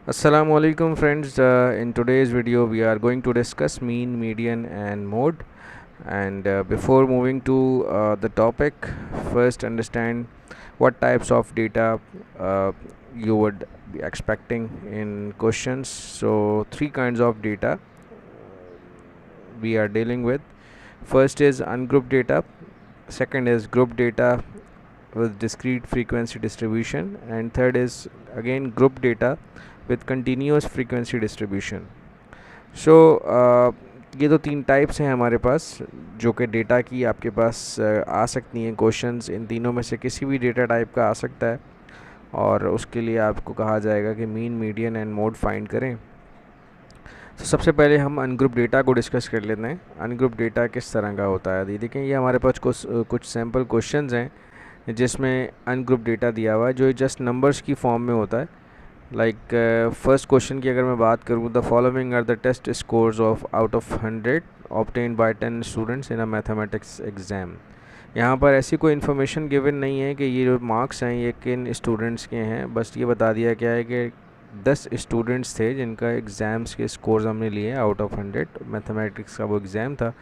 Assalamu alaikum friends. In today's video we are going to discuss mean, median and mode. And before moving to the topic, first understand what types of data you would be expecting in questions. So three kinds of data we are dealing with. First is ungrouped data, second is grouped data with discrete frequency distribution, and third is again group data with continuous frequency distribution. सो ये तो तीन types हैं हमारे पास जो कि data की आपके पास आ सकती हैं क्वेश्चंस। इन तीनों में से किसी भी डेटा टाइप का आ सकता है और उसके लिए आपको कहा जाएगा कि mean, median and mode find करें। तो सबसे पहले हम अनग्रुप डेटा को डिस्कस कर लेते हैं। अनग्रुप डेटा किस तरह का होता है, ये देखें, ये हमारे पास कुछ सैम्पल क्वेश्चंस हैं जिसमें अनग्रुप डेटा दिया हुआ है जो जस्ट नंबर्स की फॉर्म में होता है। लाइक फर्स्ट क्वेश्चन की अगर मैं बात करूँ, the following are the test scores of out of 100 obtained by 10 students in a mathematics exam. यहाँ पर ऐसी कोई इन्फॉर्मेशन गिवन नहीं है कि ये जो मार्क्स हैं ये किन स्टूडेंट्स के हैं, बस ये बता दिया गया है कि 10 स्टूडेंट्स थे जिनका एग्ज़ाम्स के स्कोर्स हमने लिए आउट ऑफ 100। मैथमेटिक्स का वो एग्ज़ाम था।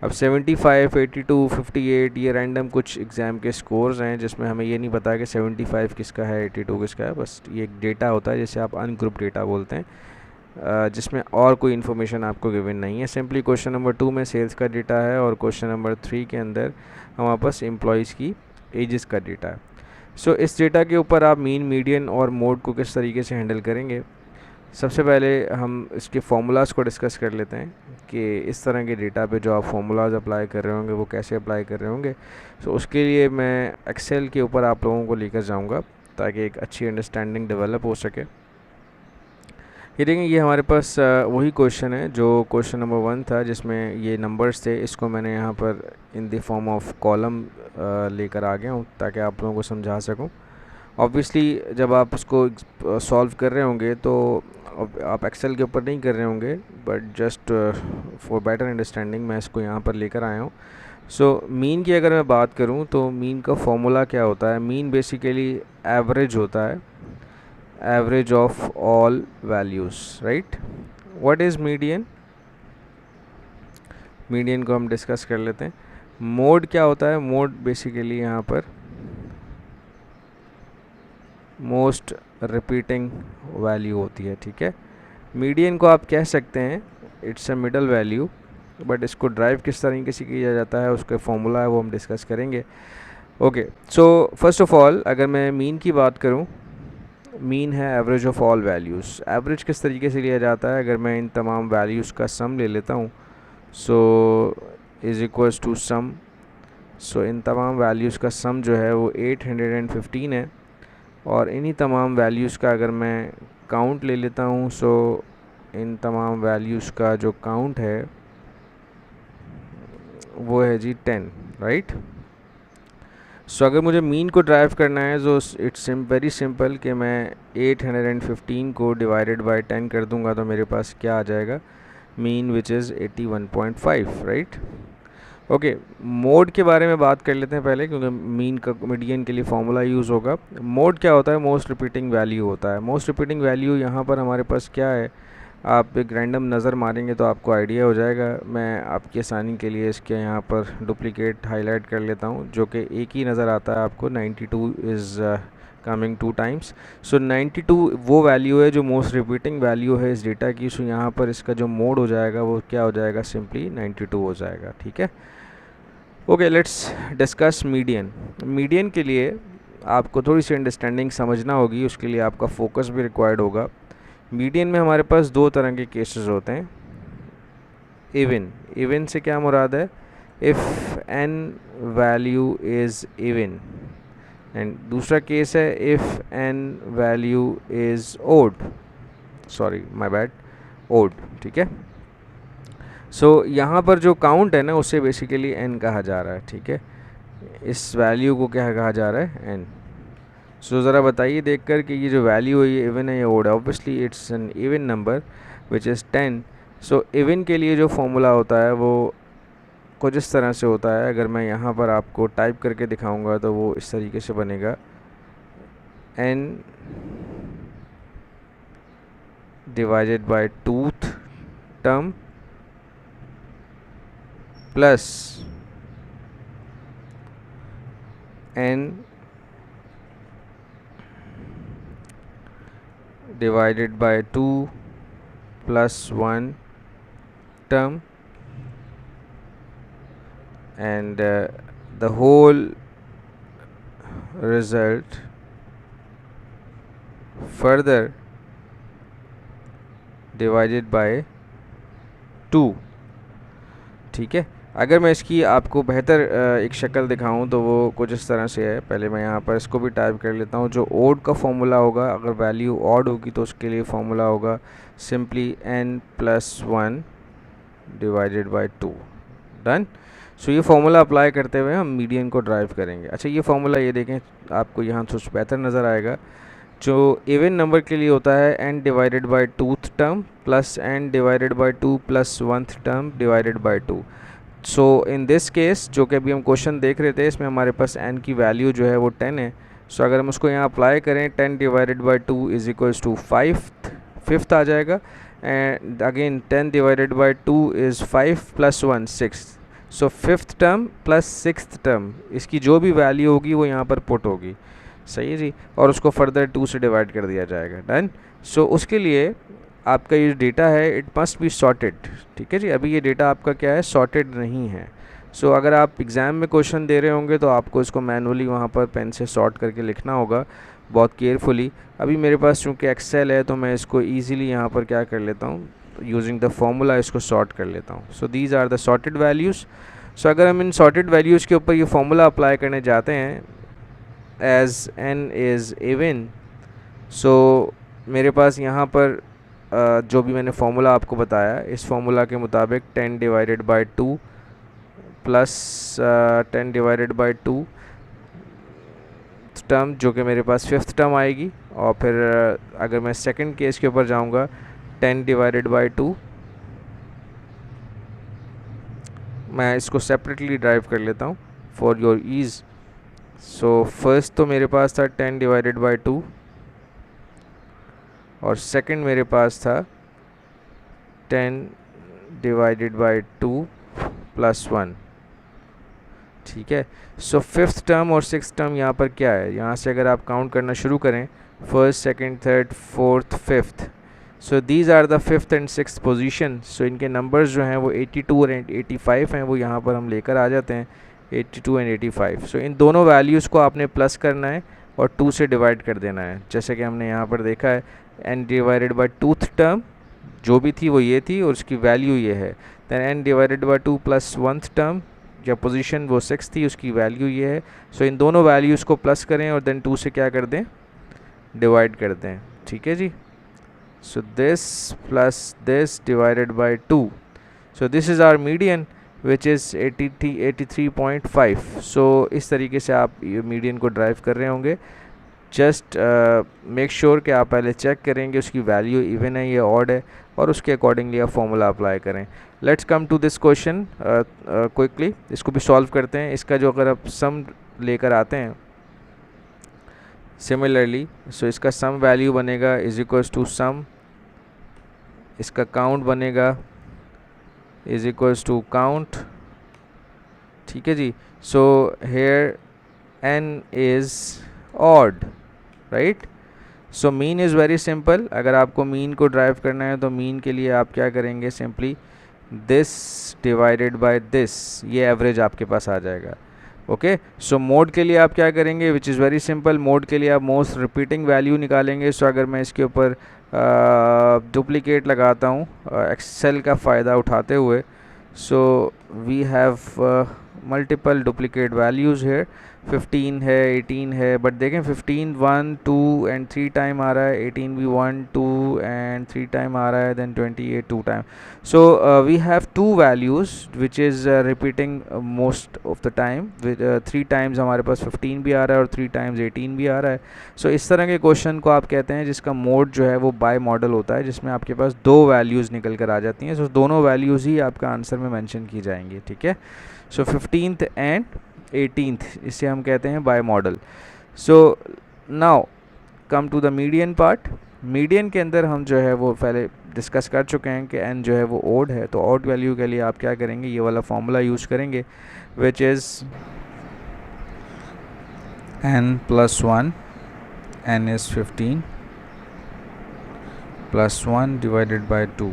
अब 75, 82, 58 ये रैंडम कुछ एग्ज़ाम के स्कोर्स हैं जिसमें हमें ये नहीं पता कि 75 किसका है, 82 किसका है। बस ये एक डेटा होता है जिसे आप अनग्रुप डेटा बोलते हैं, जिसमें और कोई इन्फॉर्मेशन आपको गिवन नहीं है। सिंपली क्वेश्चन नंबर 2 में सेल्स का डेटा है और क्वेश्चन नंबर 3 के अंदर हमारे पास एम्प्लॉयज़ की एजेस का डेटा है। सो इस डेटा के ऊपर आप मीन, मीडियन और मोड को किस तरीके से हैंडल करेंगे, सबसे पहले हम इसके फार्मूलाज़ को डिस्कस कर लेते हैं कि इस तरह के डेटा पे जो आप फार्मूलाज़ अप्लाई कर रहे होंगे वो कैसे अप्लाई कर रहे होंगे। सो उसके लिए मैं एक्सेल के ऊपर आप लोगों को लेकर जाऊंगा ताकि एक अच्छी अंडरस्टैंडिंग डेवलप हो सके। ये देखें, ये हमारे पास वही क्वेश्चन है जो क्वेश्चन नंबर 1 था जिसमें ये नंबर्स थे। इसको मैंने यहाँ पर in the form of column लेकर आ गया हूँ ताकि आप लोगों को समझा सकूँ। ऑब्वियसली जब आप उसको सॉल्व कर रहे होंगे तो आप एक्सेल के ऊपर नहीं कर रहे होंगे, but just for better understanding मैं इसको यहाँ पर लेकर आया हूँ। सो मीन की अगर मैं बात करूँ तो मीन का फॉर्मूला क्या होता है? मीन बेसिकली एवरेज होता है, average of all values, right. What is median? Median को हम डिस्कस कर लेते हैं। मोड क्या होता है? मोड बेसिकली यहाँ पर मोस्ट रिपीटिंग वैल्यू होती है, ठीक है। मीडियन को आप कह सकते हैं it's a middle value, but इसको ड्राइव किस तरीके से किया जाता है उसका फॉर्मूला है वो हम डिस्कस करेंगे। Okay, so first of all अगर मैं मीन की बात करूं, मीन है average of all values. Average किस तरीके से लिया जाता है? अगर मैं इन तमाम वैल्यूज़ का सम ले लेता हूं, सो इज़ इक्वल्स टू सम। सो इन तमाम वैल्यूज़ का सम जो है वो 815 है और इन्हीं तमाम वैल्यूज़ का अगर मैं काउंट ले लेता हूँ, सो इन तमाम वैल्यूज़ का जो काउंट है वो है जी 10, राइट। सो अगर मुझे मीन को ड्राइव करना है तो इट्स वेरी सिंपल कि मैं 815 को डिवाइडेड बाय 10 कर दूंगा तो मेरे पास क्या आ जाएगा? Mean which is 81.5, right. Okay, mode के बारे में बात कर लेते हैं पहले, क्योंकि मीन का मीडियन के लिए फार्मूला यूज़ होगा। मोड क्या होता है? मोस्ट रिपीटिंग वैल्यू होता है। मोस्ट रिपीटिंग वैल्यू यहाँ पर हमारे पास क्या है? आप एक रैंडम नज़र मारेंगे तो आपको आइडिया हो जाएगा। मैं आपकी आसानी के लिए इसके यहाँ पर डुप्लीकेट हाईलाइट कर लेता हूँ जो कि एक ही नज़र आता है आपको। 92 इज़ कमिंग 2 टाइम्स। सो 92 वो वैल्यू है जो मोस्ट रिपीटिंग वैल्यू है इस डेटा की। सो यहाँ पर इसका जो मोड हो जाएगा वो क्या हो जाएगा? सिंपली 92 हो जाएगा, ठीक है। Okay, let's discuss median. Median के लिए आपको थोड़ी सी अंडरस्टैंडिंग समझना होगी, उसके लिए आपका फोकस भी रिक्वायर्ड होगा। मीडियन में हमारे पास दो तरह के केसेस होते हैं। इवन, इवन से क्या मुराद है? If n value is even. And दूसरा केस है if n value is odd, sorry my bad, odd, ठीक है। सो यहाँ पर जो काउंट है ना उसे बेसिकली एन कहा जा रहा है, ठीक है। इस वैल्यू को क्या कहा जा रहा है? एन। सो ज़रा बताइए देखकर कि ये जो वैल्यू है ये इवन है या ओड है? Obviously it's an even number which is 10। So even के लिए जो फॉर्मूला होता है वो कुछ इस तरह से होता है। अगर मैं यहाँ पर आपको टाइप करके दिखाऊंगा तो वो इस तरीके से बनेगा, N divided by tooth term plus n divided by 2 plus 1 term, and the whole result further divided by 2। ठीक है, अगर मैं इसकी आपको बेहतर एक शक्ल दिखाऊं तो वो कुछ इस तरह से है। पहले मैं यहाँ पर इसको भी टाइप कर लेता हूँ। जो ओड का फॉर्मूला होगा, अगर वैल्यू ऑड होगी तो उसके लिए फॉर्मूला होगा simply n plus 1 divided by 2। Done. So ये फॉर्मूला अप्लाई करते हुए हम मीडियन को ड्राइव करेंगे। अच्छा, ये फॉर्मूला ये देखें, आपको यहाँ कुछ बेहतर नज़र आएगा। जो इवन नंबर के लिए होता है n divided bye tooth term plus n divided by 2 plus 1th term divided by 2। So in this case, जो कि अभी हम क्वेश्चन देख रहे थे, इसमें हमारे पास n की वैल्यू जो है वो 10 है। सो अगर हम उसको यहाँ अप्लाई करें, 10 divided by 2 is equals to 5th आ जाएगा। And again 10 divided by 2 is 5 plus 1 6। So 5th term plus 6th term, इसकी जो भी वैल्यू होगी वो यहाँ पर पुट होगी। सही है जी, और उसको फर्दर 2 से डिवाइड कर दिया जाएगा। डन। सो उसके लिए आपका ये डेटा है, इट मस्ट बी सॉर्टेड। ठीक है जी, अभी ये डेटा आपका क्या है, सॉर्टेड नहीं है। सो अगर आप एग्ज़ाम में क्वेश्चन दे रहे होंगे तो आपको इसको मैनुअली वहाँ पर पेन से सॉर्ट करके लिखना होगा, बहुत केयरफुली। अभी मेरे पास चूँकि एक्सेल है तो मैं इसको ईज़िली यहाँ पर क्या कर लेता हूँ, यूजिंग द फॉर्मूला इसको सॉर्ट कर लेता हूँ। So these are the sorted values. So अगर हम इन सॉर्टेड वैल्यूज़ के ऊपर ये फॉर्मूला अप्लाई करने जाते हैं, as n is even, सो मेरे पास यहाँ पर जो भी मैंने फार्मूला आपको बताया, इस फार्मूला के मुताबिक 10 divided by 2 plus 10 divided by 2 term, जो कि मेरे पास 5th टर्म आएगी। और फिर अगर मैं सेकंड केस के ऊपर जाऊँगा, 10 डिवाइडेड बाय 2, मैं इसको सेपरेटली ड्राइव कर लेता हूँ for your ease. So first तो मेरे पास था 10 डिवाइडेड बाय 2 और सेकंड मेरे पास था 10 डिवाइडेड बाय 2 प्लस 1। ठीक है। सो 5th टर्म और 6th टर्म यहाँ पर क्या है, यहाँ से अगर आप काउंट करना शुरू करें, first, second, third, fourth, 5th, so these are the 5th and 6th position. So इनके नंबर्स जो हैं वो 82 और 85 हैं, वो यहाँ पर हम लेकर आ जाते हैं, 82 एंड 85। सो इन दोनों वैल्यूज़ को आपने प्लस करना है और 2 से डिवाइड कर देना है, जैसे कि हमने यहाँ पर देखा है। n divided bye tooth term जो भी थी वो ये थी और उसकी वैल्यू ये है। Then n divided by 2 plus 1th term, या पोजीशन वो 6 थी, उसकी वैल्यू ये है। सो इन दोनों वैल्यूज़ को प्लस करें और देन 2 से क्या कर दें, डिवाइड कर दें। ठीक है जी। So this plus this divided by 2। So this is our median which is 83.5। So इस तरीके से आप मीडियन को ड्राइव कर रहे होंगे। जस्ट मेक श्योर कि आप पहले चेक करेंगे उसकी वैल्यू इवन है या ऑड है, और उसके अकॉर्डिंगली आप फॉर्मूला अप्लाई करें। Let's come to this question quickly, इसको भी सॉल्व करते हैं। इसका जो अगर आप सम लेकर आते हैं सिमिलरली, सो इसका सम वैल्यू बनेगा इज इक्वल्स टू सम, इसका काउंट बनेगा इज इक्वल्स टू काउंट। ठीक है जी। So here n is odd, right. So mean is very simple. अगर आपको मीन को ड्राइव करना है तो मीन के लिए आप क्या करेंगे, simply this divided by this, ये एवरेज आपके पास आ जाएगा। ओके। सो मोड के लिए आप क्या करेंगे, which is very simple. Mode के लिए आप मोस्ट रिपीटिंग वैल्यू निकालेंगे। सो अगर मैं इसके ऊपर डुप्लीकेट लगाता हूँ एक्सेल का फ़ायदा उठाते हुए, so we have multiple duplicate values है। 15 है, 18 है, बट देखें 15 1 2 एंड 3 टाइम आ रहा है, 18 भी 1 2 एंड 3 टाइम आ रहा है, then 28 2 time. So we have 2 values which is repeating most of the time. 3 times हमारे पास 15 भी आ रहा है और 3 टाइम्स 18 भी आ रहा है। सो इस तरह के क्वेश्चन को आप कहते हैं जिसका मोड जो है वो बाय मॉडल होता है, जिसमें आपके पास 2 वैल्यूज़ निकल कर आ जाती हैं। सो दोनों वैल्यूज़ ही आपका आंसर में मेंशन की जाएंगी। ठीक है। सो 15th एंड 18th, इसे हम कहते हैं bimodal. So now come to the median part. Median के अंदर हम जो है वो पहले डिस्कस कर चुके हैं कि n जो है वो ओड है, तो ओड वैल्यू के लिए आप क्या करेंगे, ये वाला फॉर्मूला यूज़ करेंगे which is n + 1, n is 15 + 1 divided by 2.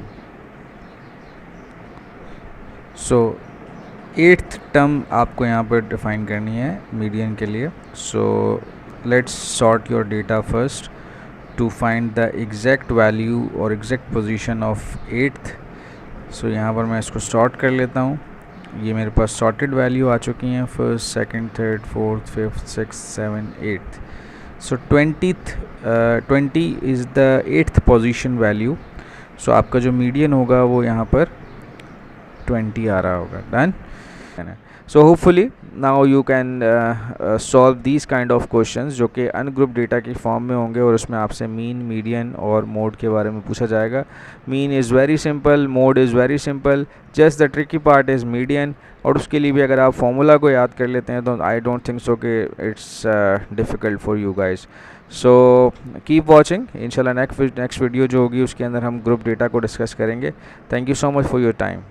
So 8th term आपको यहाँ पर डिफाइन करनी है मीडियन के लिए. So let's sort your data first to find the exact value और exact position of 8th. सो यहाँ पर मैं इसको सॉर्ट कर लेता हूँ. ये मेरे पास सॉर्टेड वैल्यू आ चुकी हैं, first, second, third, fourth, fifth, six, seven, 8th. So 20 is the 8th position value. So आपका जो मीडियन होगा वो यहाँ पर 20 आ रहा होगा. Done. So hopefully now you can solve these kind of questions जो कि अनग्रुप डेटा की फॉर्म में होंगे और उसमें आपसे मीन, मीडियन और मोड के बारे में पूछा जाएगा. Mean is very simple, mode is very simple, just the tricky part is median. और उसके लिए भी अगर आप फॉर्मूला को याद कर लेते हैं तो आई डोंट थिंक सो कि it's difficult for you guys. So keep watching. इंशाल्लाह नेक्स्ट वीडियो जो होगी उसके अंदर हम ग्रुप डेटा को डिस्कस करेंगे. Thank you so much for your time.